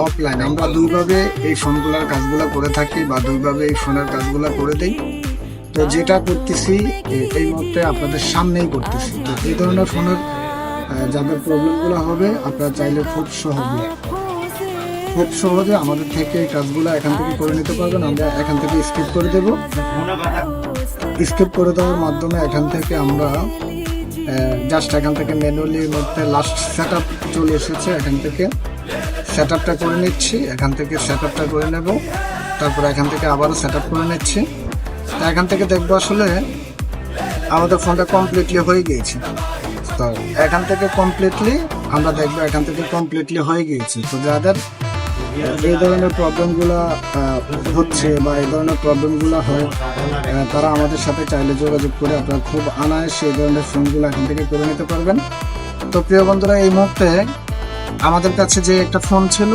Offline, আমরা দুইভাবে এই ফোনগুলোর কাজগুলো করে থাকি বা দুইভাবে এই ফোনের কাজগুলো করে দিই। তো যেটা করতেছি এই মুহূর্তে আপনাদের সামনেই করতেছি। তো এই ধরনের ফোনের যাদের প্রবলেমগুলো হবে আপনারা চাইলে খুব সহজে আমাদের থেকে এই কাজগুলো এখান থেকে করে নিতে পারবেন। আমরা এখান থেকে স্কিপ করে দেব। স্কিপ করে দেওয়ার মাধ্যমে এখান থেকে আমরা জাস্ট এখান থেকে ম্যানুয়ালির মধ্যে লাস্ট সেট আপ চলে এসেছে, এখান থেকে সেট আপটা করে নিচ্ছি, এখান থেকে সেট আপটা করে নেব, তারপর এখান থেকে আবারও সেট আপ করে নিচ্ছি। এখান থেকে দেখবো আসলে আমাদের ফোনটা কমপ্লিটলি হয়ে গিয়েছে। তো এখান থেকে কমপ্লিটলি আমরা দেখবো এখান থেকে কমপ্লিটলি হয়ে গিয়েছে। তো যাদের এই ধরনের প্রবলেমগুলো হচ্ছে বা এই ধরনের প্রবলেমগুলো হয় তারা আমাদের সাথে চাইলে যোগাযোগ করে আপনারা খুব অনায়াসে এই ধরনের ফোনগুলো এখান থেকে করে নিতে পারবেন। তো প্রিয় বন্ধুরা, এই মুহূর্তে আমাদের কাছে যে একটা ফোন ছিল